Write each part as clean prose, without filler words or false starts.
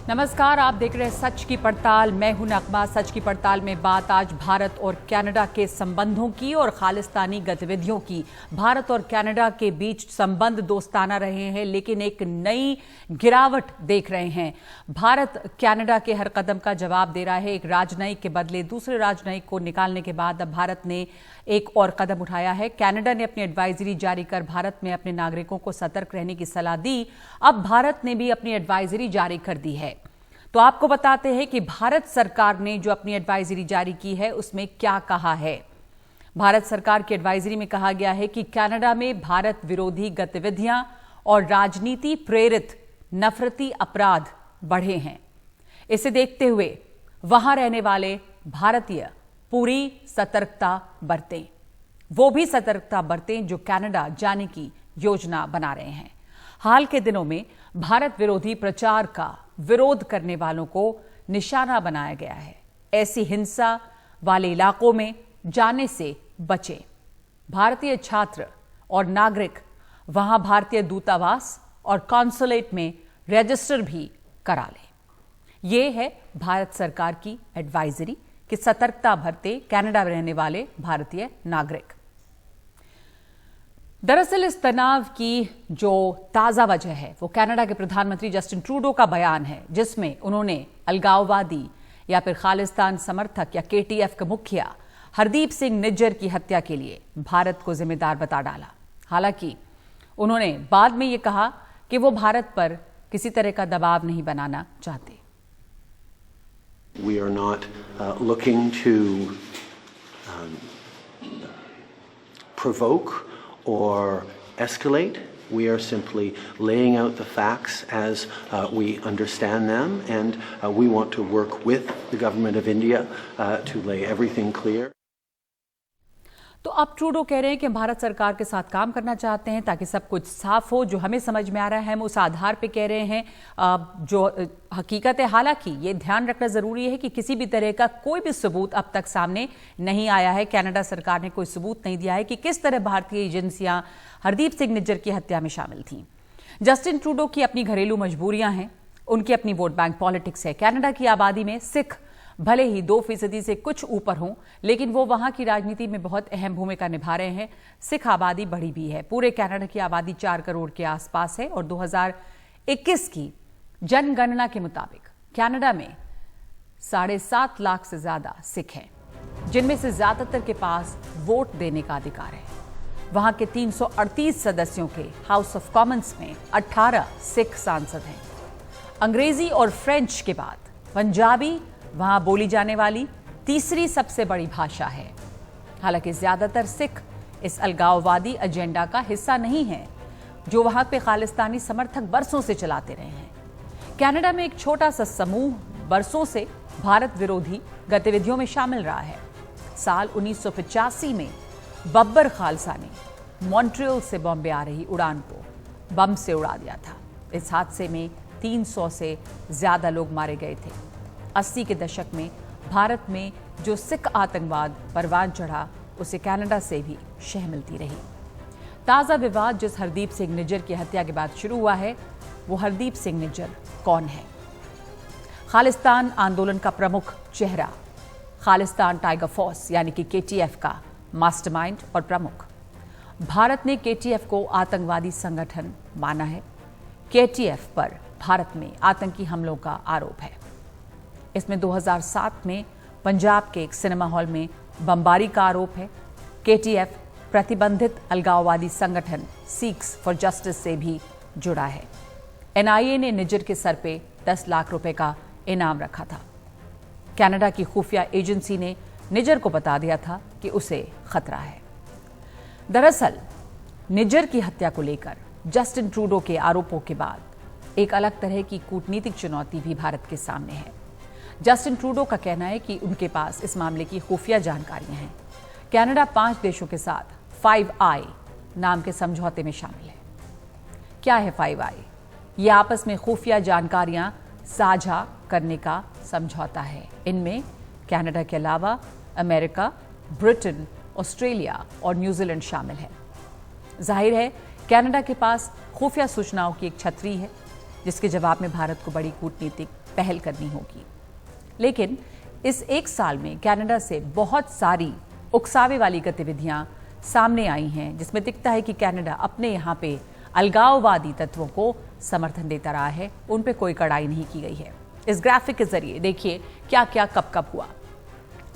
नमस्कार, आप देख रहे हैं सच की पड़ताल। मैं हूं नगमा। सच की पड़ताल में बात आज भारत और कनाडा के संबंधों की और खालिस्तानी गतिविधियों की। भारत और कनाडा के बीच संबंध दोस्ताना रहे हैं, लेकिन एक नई गिरावट देख रहे हैं। भारत कनाडा के हर कदम का जवाब दे रहा है। एक राजनयिक के बदले दूसरे राजनयिक को निकालने के बाद अब भारत ने एक और कदम उठाया है। कनाडा ने अपनी एडवाइजरी जारी कर भारत में अपने नागरिकों को सतर्क रहने की सलाह दी। अब भारत ने भी अपनी एडवाइजरी जारी कर दी है। तो आपको बताते हैं कि भारत सरकार ने जो अपनी एडवाइजरी जारी की है उसमें क्या कहा है। भारत सरकार की एडवाइजरी में कहा गया है कि कनाडा में भारत विरोधी गतिविधियां और राजनीति प्रेरित नफरती अपराध बढ़े हैं। इसे देखते हुए वहां रहने वाले भारतीय पूरी सतर्कता बरतें। वो भी सतर्कता बरतें जो कनाडा जाने की योजना बना रहे हैं। हाल के दिनों में भारत विरोधी प्रचार का विरोध करने वालों को निशाना बनाया गया है। ऐसी हिंसा वाले इलाकों में जाने से बचें। भारतीय छात्र और नागरिक वहां भारतीय दूतावास और कॉन्सुलेट में रजिस्टर भी करा लें। यह है भारत सरकार की एडवाइजरी कि सतर्कता बरते कनाडा में रहने वाले भारतीय नागरिक। दरअसल इस तनाव की जो ताजा वजह है वो कनाडा के प्रधानमंत्री जस्टिन ट्रूडो का बयान है, जिसमें उन्होंने अलगाववादी या फिर खालिस्तान समर्थक या केटीएफ के मुखिया हरदीप सिंह निज्जर की हत्या के लिए भारत को जिम्मेदार बता डाला। हालांकि उन्होंने बाद में ये कहा कि वो भारत पर किसी तरह का दबाव नहीं बनाना चाहते। We are not looking to provoke or escalate. We are simply laying out the facts as we understand them, and we want to work with the government of India to lay everything clear. तो अब Trudeau कह रहे हैं कि भारत सरकार के साथ काम करना चाहते हैं ताकि सब कुछ साफ हो। जो हमें समझ में आ रहा है हम उस आधार पे कह रहे हैं जो हकीकत है। हालांकि ये ध्यान रखना जरूरी है कि किसी भी तरह का कोई भी सबूत अब तक सामने नहीं आया है। कनाडा सरकार ने कोई सबूत नहीं दिया है कि किस तरह भारतीय एजेंसियां हरदीप सिंह निज्जर की हत्या में शामिल थीं। जस्टिन ट्रूडो की अपनी घरेलू मजबूरियां हैं, उनकी अपनी वोट बैंक पॉलिटिक्स है। कनाडा की आबादी में सिख भले ही 2% से कुछ ऊपर हों, लेकिन वो वहां की राजनीति में बहुत अहम भूमिका निभा रहे हैं। सिख आबादी बढ़ी भी है। पूरे कनाडा की आबादी 4 करोड़ के आसपास है और 2021 की जनगणना के मुताबिक कनाडा में 7.5 लाख से ज्यादा सिख हैं, जिनमें से ज्यादातर के पास वोट देने का अधिकार है। वहां के 338 सदस्यों के हाउस ऑफ कॉमन्स में 18 सिख सांसद हैं। अंग्रेजी और फ्रेंच के बाद पंजाबी वहां बोली जाने वाली तीसरी सबसे बड़ी भाषा है। हालांकि ज्यादातर सिख इस अलगाववादी एजेंडा का हिस्सा नहीं है जो वहां पे खालिस्तानी समर्थक बरसों से चलाते रहे हैं। कनाडा में एक छोटा सा समूह बरसों से भारत विरोधी गतिविधियों में शामिल रहा है। साल 1985 में बब्बर खालसा ने मॉन्ट्रियल से बॉम्बे आ रही उड़ान को बम से उड़ा दिया था। इस हादसे में 300 से ज्यादा लोग मारे गए थे। 80 के दशक में भारत में जो सिख आतंकवाद परवान चढ़ा उसे कनाडा से भी शह मिलती रही। ताजा विवाद जिस हरदीप सिंह निज्जर की हत्या के बाद शुरू हुआ है वो हरदीप सिंह निज्जर कौन है? खालिस्तान आंदोलन का प्रमुख चेहरा, खालिस्तान टाइगर फोर्स यानी कि केटीएफ का मास्टरमाइंड और प्रमुख। भारत ने केटीएफ को आतंकवादी संगठन माना है। केटीएफ पर भारत में आतंकी हमलों का आरोप है। इसमें 2007 में पंजाब के एक सिनेमा हॉल में बमबारी का आरोप है। केटीएफ प्रतिबंधित अलगाववादी संगठन सिख्स फॉर जस्टिस से भी जुड़ा है। एनआईए ने निज्जर के सर पे 10 लाख रुपए का इनाम रखा था। कनाडा की खुफिया एजेंसी ने निज्जर को बता दिया था कि उसे खतरा है। दरअसल निज्जर की हत्या को लेकर जस्टिन ट्रूडो के आरोपों के बाद एक अलग तरह की कूटनीतिक चुनौती भी भारत के सामने है। जस्टिन ट्रूडो का कहना है कि उनके पास इस मामले की खुफिया जानकारियां हैं। कनाडा 5 देशों के साथ 5I नाम के समझौते में शामिल है। क्या है 5I? ये आपस में खुफिया जानकारियां साझा करने का समझौता है। इनमें कनाडा के अलावा अमेरिका, ब्रिटेन, ऑस्ट्रेलिया और न्यूजीलैंड शामिल है। जाहिर है कनाडा के पास खुफिया सूचनाओं की एक छतरी है जिसके जवाब में भारत को बड़ी कूटनीतिक पहल करनी होगी। लेकिन इस एक साल में कनाडा से बहुत सारी उकसावे वाली गतिविधियां सामने आई हैं, जिसमें दिखता है कि कनाडा अपने यहाँ पे अलगाववादी तत्वों को समर्थन देता रहा है, उन पे कोई कड़ाई नहीं की गई है। इस ग्राफिक के जरिए देखिए क्या क्या कब कब हुआ।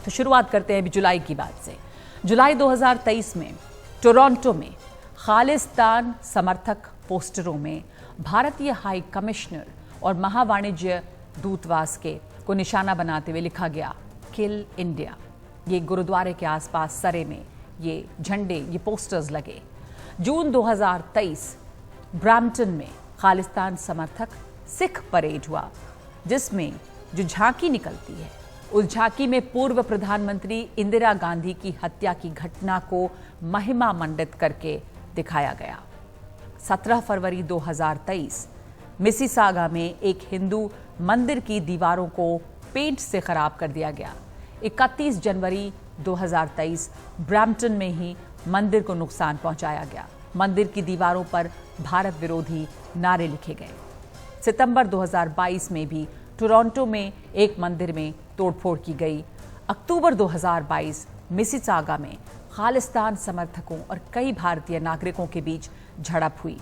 तो शुरुआत करते हैं अभी जुलाई की बात से। जुलाई 2023 में टोरंटो में खालिस्तान समर्थक पोस्टरों में भारतीय हाई कमिश्नर और महावाणिज्य दूतावास को निशाना बनाते हुए लिखा गया किल इंडिया। ये गुरुद्वारे के आसपास सरे में ये झंडे, ये पोस्टर्स लगे। जून 2023 ब्रैम्पटन में खालिस्तान समर्थक सिख परेड हुआ, जिसमें जो झांकी निकलती है उस झांकी में पूर्व प्रधानमंत्री इंदिरा गांधी की हत्या की घटना को महिमा मंडित करके दिखाया गया। 17 फरवरी 2023 मिसिसागा में एक हिंदू मंदिर की दीवारों को पेंट से खराब कर दिया गया। 31 जनवरी 2023 ब्रैम्पटन में ही मंदिर को नुकसान पहुंचाया गया। मंदिर की दीवारों पर भारत विरोधी नारे लिखे गए। सितंबर 2022 में भी टोरंटो में एक मंदिर में तोड़फोड़ की गई। अक्टूबर 2022 मिसिसागा में खालिस्तान समर्थकों और कई भारतीय नागरिकों के बीच झड़प हुई।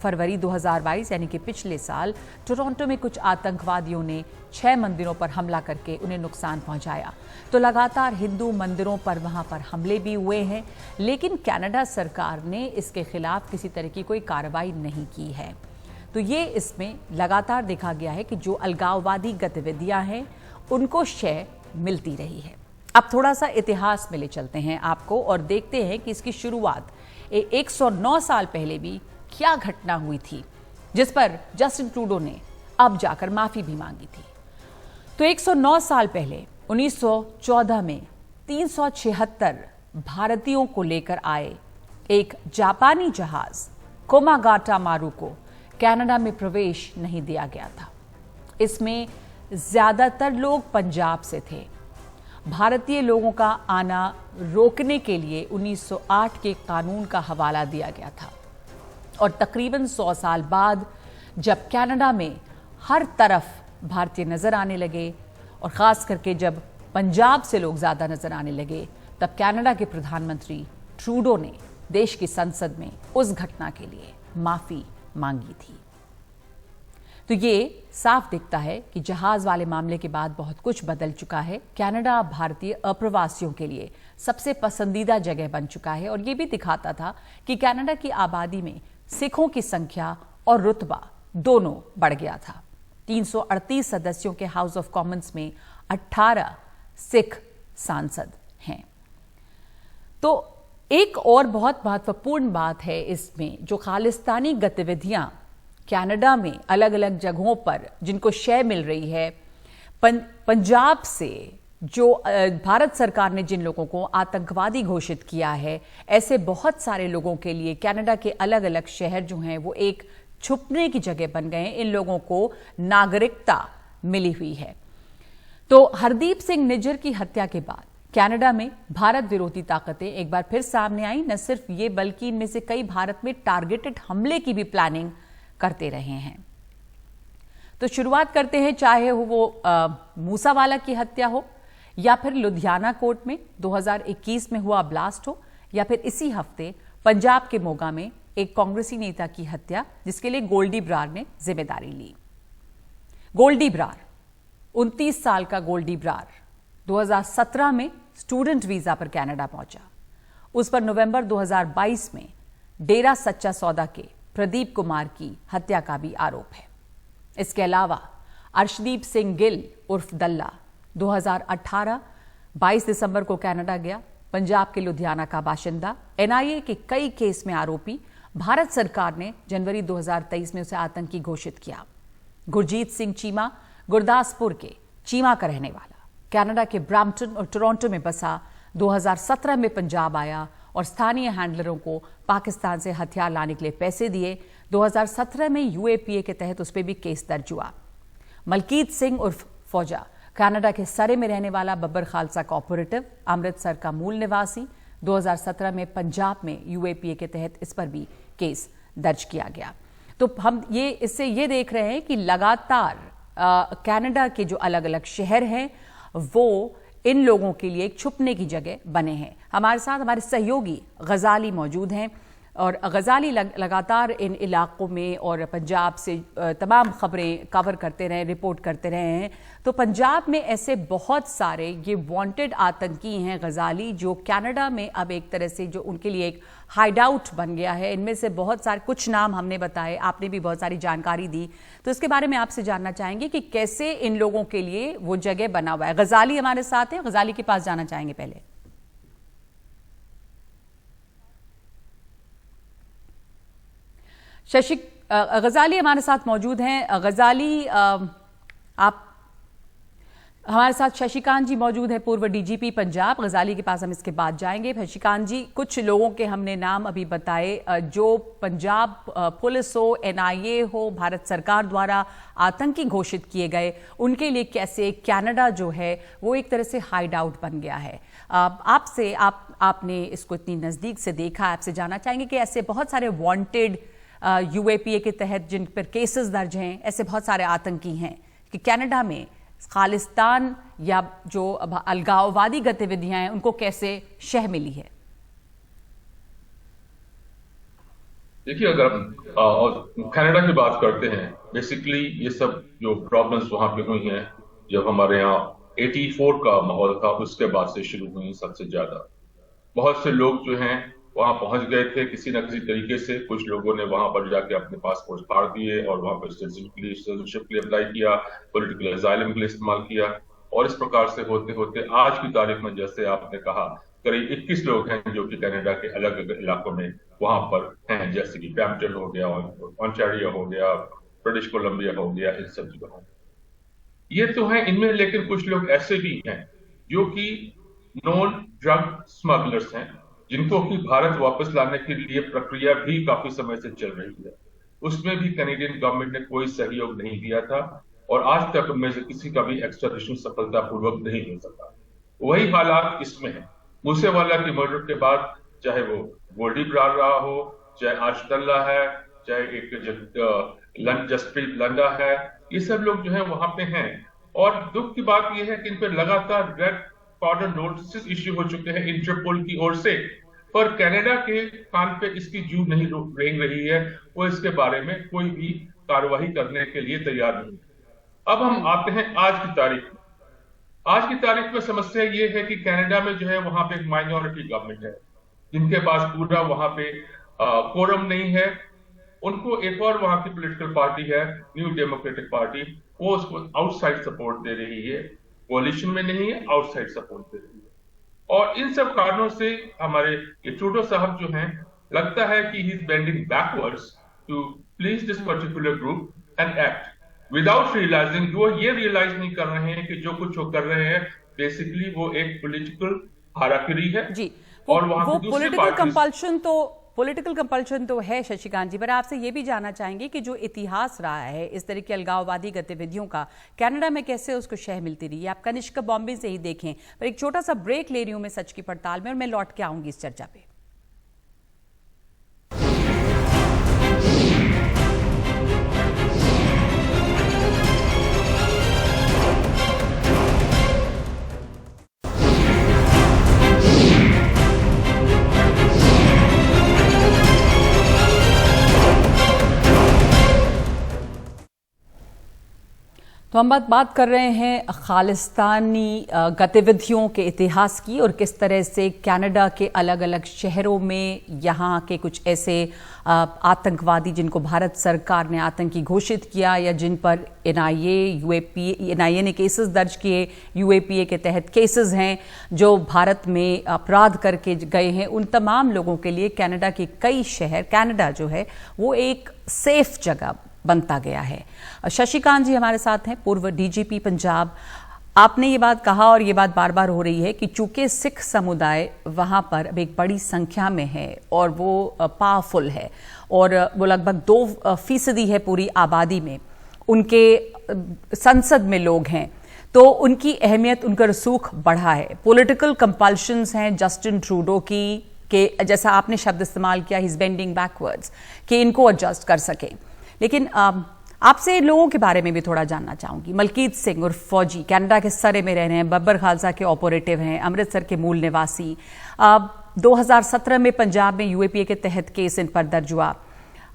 फरवरी 2022 यानी कि पिछले साल टोरंटो में कुछ आतंकवादियों ने 6 मंदिरों पर हमला करके उन्हें नुकसान पहुंचाया। तो लगातार हिंदू मंदिरों पर वहां पर हमले भी हुए हैं, लेकिन कनाडा सरकार ने इसके खिलाफ किसी तरह की कोई कार्रवाई नहीं की है। तो ये इसमें लगातार देखा गया है कि जो अलगाववादी गतिविधियां हैं उनको शय मिलती रही है। अब थोड़ा सा इतिहास में ले चलते हैं आपको और देखते हैं कि इसकी शुरुआत 109 साल पहले भी क्या घटना हुई थी, जिस पर जस्टिन ट्रूडो ने अब जाकर माफी भी मांगी थी। तो 109 साल पहले 1914 में 376 भारतीयों को लेकर आए एक जापानी जहाज कोमागाटा मारू को कनाडा में प्रवेश नहीं दिया गया था। इसमें ज्यादातर लोग पंजाब से थे। भारतीय लोगों का आना रोकने के लिए 1908 के कानून का हवाला दिया गया था और तकरीबन 100 साल बाद जब कनाडा में हर तरफ भारतीय नजर आने लगे और खास करके जब पंजाब से लोग ज्यादा नजर आने लगे, तब कनाडा के प्रधानमंत्री ट्रूडो ने देश की संसद में उस घटना के लिए माफी मांगी थी। तो ये साफ दिखता है कि जहाज वाले मामले के बाद बहुत कुछ बदल चुका है। कनाडा भारतीय अप्रवासियों के लिए सबसे पसंदीदा जगह बन चुका है और ये भी दिखाता था कि कनाडा की आबादी में सिखों की संख्या और रुतबा दोनों बढ़ गया था। 338 सदस्यों के हाउस ऑफ कॉमन्स में 18 सिख सांसद हैं। तो एक और बहुत महत्वपूर्ण बात है इसमें, जो खालिस्तानी गतिविधियां कनाडा में अलग अलग जगहों पर जिनको शय मिल रही है, पंजाब से जो भारत सरकार ने जिन लोगों को आतंकवादी घोषित किया है, ऐसे बहुत सारे लोगों के लिए कनाडा के अलग अलग शहर जो हैं वो एक छुपने की जगह बन गए हैं। इन लोगों को नागरिकता मिली हुई है। तो हरदीप सिंह निज्जर की हत्या के बाद कनाडा में भारत विरोधी ताकतें एक बार फिर सामने आई। न सिर्फ ये बल्कि इनमें से कई भारत में टारगेटेड हमले की भी प्लानिंग करते रहे हैं। तो शुरुआत करते हैं, चाहे वो मूसावाला की हत्या हो या फिर लुधियाना कोर्ट में 2021 में हुआ ब्लास्ट हो, या फिर इसी हफ्ते पंजाब के मोगा में एक कांग्रेसी नेता की हत्या, जिसके लिए गोल्डी ब्रार ने जिम्मेदारी ली। गोल्डी ब्रार, 29 साल का गोल्डी ब्रार 2017 में स्टूडेंट वीजा पर कनाडा पहुंचा। उस पर नवंबर 2022 में डेरा सच्चा सौदा के प्रदीप कुमार की हत्या का भी आरोप है। इसके अलावा अर्शदीप सिंह गिल उर्फ दल्ला 2018 22 दिसंबर को कनाडा गया। पंजाब के लुधियाना का बाशिंदा, एनआईए के कई केस में आरोपी। भारत सरकार ने जनवरी 2023 में उसे आतंकी घोषित किया। गुरजीत सिंह चीमा गुरदासपुर के चीमा का रहने वाला, कनाडा के ब्रैम्पटन और टोरंटो में बसा, 2017 में पंजाब आया और स्थानीय हैंडलरों को पाकिस्तान से हथियार लाने के लिए पैसे दिए। 2017 में यूएपीए के तहत उस पर भी केस दर्ज हुआ। मलकीत सिंह उर्फ फौजा, कनाडा के सरे में रहने वाला, बब्बर खालसा कोऑपरेटिव, अमृतसर का मूल निवासी। 2017 में पंजाब में यूएपीए के तहत इस पर भी केस दर्ज किया गया। तो हम इससे ये देख रहे हैं कि लगातार कनाडा के जो अलग अलग शहर हैं वो इन लोगों के लिए एक छुपने की जगह बने हैं। हमारे साथ हमारे सहयोगी गजाली मौजूद हैं और गजाली लगातार इन इलाकों में और पंजाब से तमाम खबरें कवर करते रहे, रिपोर्ट करते रहे हैं। तो पंजाब में ऐसे बहुत सारे ये वांटेड आतंकी हैं गजाली, जो कनाडा में अब एक तरह से जो उनके लिए एक हाइड आउट बन गया है। इनमें से बहुत सारे कुछ नाम हमने बताए, आपने भी बहुत सारी जानकारी दी, तो इसके बारे में आपसे जानना चाहेंगे कि कैसे इन लोगों के लिए वो जगह बना हुआ है। गजाली हमारे साथ है, गजाली के पास जाना चाहेंगे पहले। शशि गजाली हमारे साथ मौजूद हैं। गजाली, आप हमारे साथ शशिकांत जी मौजूद हैं, पूर्व डीजीपी पंजाब। गजाली के पास हम इसके बाद जाएंगे। शशिकांत जी, कुछ लोगों के हमने नाम अभी बताए जो पंजाब पुलिस हो, एनआईए हो, भारत सरकार द्वारा आतंकी घोषित किए गए, उनके लिए कैसे कनाडा जो है वो एक तरह से हाइड आउट बन गया है। आपने इसको इतनी नजदीक से देखा, आपसे जानना चाहेंगे कि ऐसे बहुत सारे वांटेड यूएपीए के तहत जिन पर केसेस दर्ज हैं, ऐसे बहुत सारे आतंकी हैं कि कनाडा में खालिस्तान या जो अलगाववादी गतिविधियां हैं उनको कैसे शह मिली है? देखिए, अगर हम कनाडा की बात करते हैं, बेसिकली ये सब जो प्रॉब्लम्स वहां पे हुई हैं, जब हमारे यहाँ 84 का माहौल था उसके बाद से शुरू हुई सबसे ज्यादा। बहुत से लोग जो हैं वहां पहुंच गए थे किसी न किसी तरीके से। कुछ लोगों ने वहां पर जाके अपने पासपोर्ट फाड़ दिए और वहां पर सिटीजनशिप के लिए अप्लाई किया, पॉलिटिकल असाइलम के लिए इस्तेमाल किया, और इस प्रकार से होते होते आज की तारीख में, जैसे आपने कहा, करीब 21 लोग हैं जो कि कनाडा के अलग अलग इलाकों में वहां पर हैं, जैसे कि ब्रैम्पटन हो गया, ऑन्टारियो हो गया, ब्रिटिश कोलंबिया हो गया, इन सब जगहों। ये तो है इनमें, लेकिन कुछ लोग ऐसे भी हैं जो कि नॉन ड्रग स्मगलर्स हैं, जिनको कि भारत वापस लाने के लिए प्रक्रिया भी काफी समय से चल रही है। उसमें भी कैनेडियन गवर्नमेंट ने कोई सहयोग नहीं दिया था और आज तक उनमें से किसी का भी एक्स्ट्राडिशन सफलतापूर्वक नहीं हो सका। वही हालात इसमें है। मूसेवाला की मर्डर के बाद, चाहे वो गोल्डी ब्रार रहा हो, चाहे आर्शदल्ला है, चाहे एक जसप्रीत लंडा है, ये सब लोग जो है वहां पे हैं। और दुख की बात यह है कि इन पर लगातार रेड कॉर्डर नोटिस इश्यू हो चुके हैं इंटरपोल की ओर से, पर कनाडा के कान पे इसकी जू नहीं रेंग रही है। वो इसके बारे में कोई भी कार्रवाई करने के लिए तैयार नहीं। अब हम आते हैं आज की तारीख में। आज की तारीख में समस्या ये है कि कनाडा में जो है वहां पे एक माइनॉरिटी गवर्नमेंट है, जिनके पास पूरा वहां पे कोरम नहीं है। उनको एक और वहां की पॉलिटिकल पार्टी है, न्यू डेमोक्रेटिक पार्टी, वो उसको आउटसाइड सपोर्ट दे रही है, कोalition में नहीं है, आउटसाइड सपोर्ट दे रही है। और इन सब कारणों से हमारे ये ट्रूडो साहब जो हैं, लगता है कि he is bending backwards to please this particular group and act without realizing. वो ये रियलाइज नहीं कर रहे हैं कि जो कुछ वो कर रहे हैं बेसिकली वो एक पॉलिटिकल हाराकिरी है जी। और वहां वो पॉलिटिकल कंपल्शन तो है शशिकांत जी, पर आपसे ये भी जानना चाहेंगे कि जो इतिहास रहा है इस तरह की अलगाववादी गतिविधियों का, कनाडा में कैसे उसको शह मिलती रही है। आप कनिष्क बॉम्बे से ही देखें। पर एक छोटा सा ब्रेक ले रही हूं मैं सच की पड़ताल में, और मैं लौट के आऊंगी इस चर्चा पे। तो हम बात कर रहे हैं खालिस्तानी गतिविधियों के इतिहास की, और किस तरह से कनाडा के अलग अलग शहरों में यहाँ के कुछ ऐसे आतंकवादी जिनको भारत सरकार ने आतंकी घोषित किया या जिन पर एनआईए ने केसेस दर्ज किए, यूएपीए के तहत केसेस हैं जो भारत में अपराध करके गए हैं, उन तमाम लोगों के लिए कनाडा के कई शहर, कनाडा जो है वो एक सेफ जगह बनता गया है। शशिकांत जी हमारे साथ हैं, पूर्व डीजीपी पंजाब। आपने ये बात कहा और ये बात बार बार हो रही है कि चूंकि सिख समुदाय वहां पर अब एक बड़ी संख्या में है और वो पावरफुल है और वो लगभग 2% है पूरी आबादी में, उनके संसद में लोग हैं, तो उनकी अहमियत, उनका रसूख बढ़ा है। पॉलिटिकल कंपल्शंस हैं जस्टिन ट्रूडो की, के जैसा आपने शब्द इस्तेमाल किया, ही इज बेंडिंग बैकवर्ड्स, कि इनको एडजस्ट कर सकें। लेकिन आपसे लोगों के बारे में भी थोड़ा जानना चाहूंगी। मलकीत सिंह और फौजी कनाडा के सरे में रह रहे हैं, बब्बर खालसा के ऑपरेटिव हैं, अमृतसर के मूल निवासी। 2017 में पंजाब में यूएपीए के तहत केस इन पर दर्ज हुआ।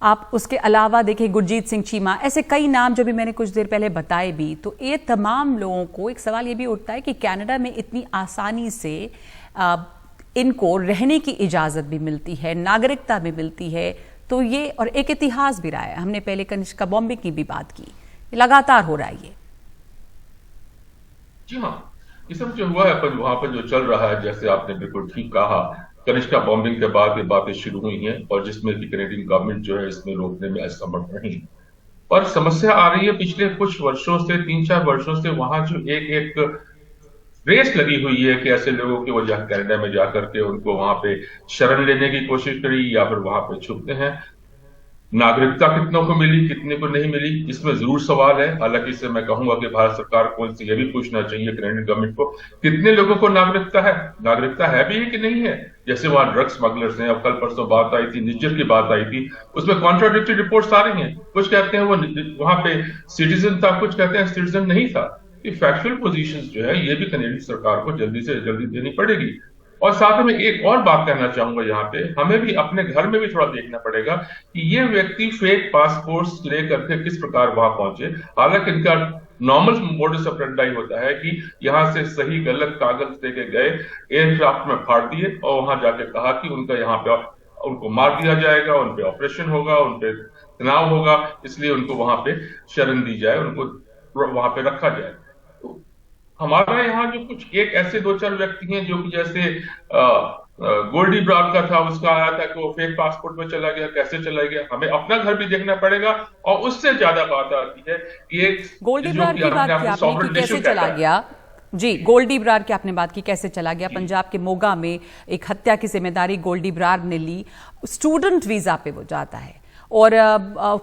आप उसके अलावा देखिए गुरजीत सिंह चीमा, ऐसे कई नाम जो भी मैंने कुछ देर पहले बताए भी। तो ये तमाम लोगों को एक सवाल ये भी उठता है कि कनाडा में इतनी आसानी से इनको रहने की इजाज़त भी मिलती है, नागरिकता भी मिलती है, तो ये और एक इतिहास भी रहा है। हमने पहले कनिष्का बॉम्बिंग की भी बात की, लगातार हो रहा है ये। जी हाँ, ये सब जो हुआ है पर वहां पर जो चल रहा है, जैसे आपने बिल्कुल ठीक कहा, कनिष्का बॉम्बिंग के बाद ये बातें शुरू हुई हैं और जिसमें कि कैनेडियन गवर्नमेंट जो है इसमें रोकने में असमर्थ रही। पर समस्या आ रही है पिछले कुछ वर्षों से, 3-4 वर्षों से वहां जो एक रेस लगी हुई है कि ऐसे लोगों के वो कनाडा में जाकर के उनको वहां पे शरण लेने की कोशिश करी या फिर वहां पे छुपते हैं। नागरिकता कितनों को मिली, कितने को नहीं मिली, इसमें जरूर सवाल है। हालांकि इससे मैं कहूंगा कि भारत सरकार को इनसे यह भी पूछना चाहिए कैनेडियन गवर्नमेंट को, कितने लोगों को नागरिकता है भी कि नहीं है। जैसे वहां ड्रग स्मगलर्स हैं, अब कल परसों बात आई थी, निज्जर की बात आई थी, उसमें कॉन्ट्राडिक्टरी रिपोर्ट्स आ रही हैं। कुछ कहते हैं वो वहां पे सिटीजन था, कुछ कहते हैं सिटीजन नहीं था। ये फैक्चुअल पोजीशंस जो है ये भी कैनेडियन सरकार को जल्दी से जल्दी देनी पड़ेगी। और साथ में एक और बात कहना चाहूंगा, यहाँ पे हमें भी अपने घर में भी थोड़ा देखना पड़ेगा कि ये व्यक्ति फेक पासपोर्ट्स लेकर के किस प्रकार वहां पहुंचे। हालांकि इनका नॉर्मल मोडस ऑपरेंडी होता है कि यहाँ से सही गलत कागज देके गए, एयरक्राफ्ट में फाड़ दिए और वहां जाके कहा कि उनका यहाँ पे उनको मार दिया जाएगा, उन पे ऑपरेशन होगा, उन पे तनाव होगा, इसलिए उनको वहां पे शरण दी जाए, उनको वहां पे रखा जाए। हमारा यहाँ जो कुछ एक ऐसे 2-4 व्यक्ति हैं जो कि जैसे गोल्डी ब्राड का था, उसका आया था कि वो फेक पासपोर्ट में चला गया, कैसे चला गया, हमें अपना घर भी देखना पड़ेगा। और उससे ज्यादा बात आती है कि एक गोल्डी ब्राड की बात की आपने कि कैसे चला गया। जी, गोल्डी ब्राड की आपने बात की कैसे चला गया। पंजाब के मोगा में एक हत्या की जिम्मेदारी गोल्डी ब्राड ने ली। स्टूडेंट वीजा पे वो जाता है और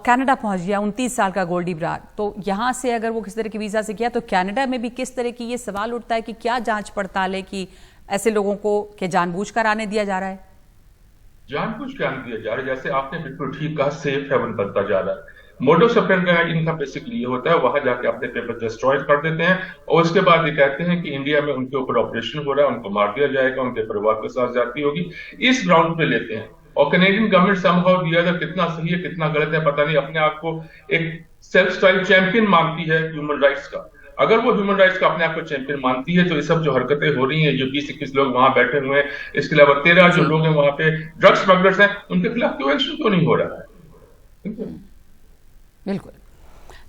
कनाडा पहुंच गया, 29 साल का गोल्डी ब्राड। तो यहाँ से अगर वो किस तरह की वीजा से किया, तो कनाडा में भी किस तरह की ये सवाल उठता है कि क्या जांच पड़ताल है कि ऐसे लोगों को क्या जानबूझकर आने दिया जा रहा है? जानबूझ के आने दिया जा रहा है, जैसे आपने बिल्कुल ठीक कहा, सेफ हेवन बनता जा रहा है। मोडस ऑपरेंडी इनका बेसिकली ये होता है, वहां जाके अपने पेपर डिस्ट्रॉय कर देते हैं और उसके बाद ये कहते हैं कि इंडिया में उनके ऊपर ऑपरेशन हो रहा है, उनको मार दिया जाएगा, उनके परिवार के साथ जाती होगी, इस ग्राउंड पे लेते हैं। और कैनेडियन गवर्नमेंट समहाउ दिया था, कितना सही है कितना गलत है पता नहीं, अपने आप को एक सेल्फ स्टाइल चैंपियन मानती है ह्यूमन राइट्स का। अगर वो ह्यूमन राइट्स का अपने आप को चैंपियन मानती है तो ये सब जो हरकतें हो रही हैं, जो 20-21 लोग वहां बैठे हुए हैं, इसके अलावा 13 जो लोग हैं वहां पे ड्रग स्मगलर्स हैं, उनके खिलाफ क्यों एक्शन क्यों नहीं हो रहा है? बिल्कुल,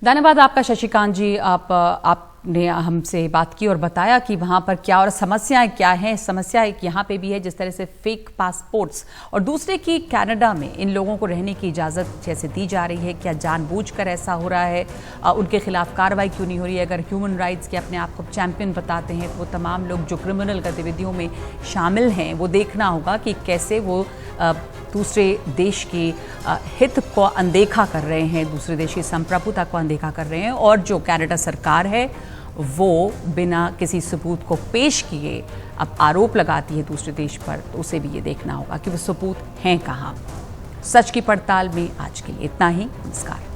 धन्यवाद आपका शशिकांत जी। आपने हमसे बात की और बताया कि वहाँ पर क्या और समस्याएं क्या हैं। समस्या एक यहाँ पे भी है जिस तरह से फेक पासपोर्ट्स, और दूसरे की कनाडा में इन लोगों को रहने की इजाज़त जैसे दी जा रही है, क्या जानबूझकर ऐसा हो रहा है, उनके खिलाफ कार्रवाई क्यों नहीं हो रही है। अगर ह्यूमन राइट्स के अपने आप को चैंपियन बताते हैं तो वो तमाम लोग जो क्रिमिनल गतिविधियों में शामिल हैं, वो देखना होगा कि कैसे वो दूसरे देश के हित को अनदेखा कर रहे हैं, दूसरे देश की संप्रभुता को अनदेखा कर रहे हैं। और जो कनाडा सरकार है वो बिना किसी सबूत को पेश किए अब आरोप लगाती है दूसरे देश पर, तो उसे भी ये देखना होगा कि वो सबूत हैं कहाँ। सच की पड़ताल में आज के लिए इतना ही। नमस्कार।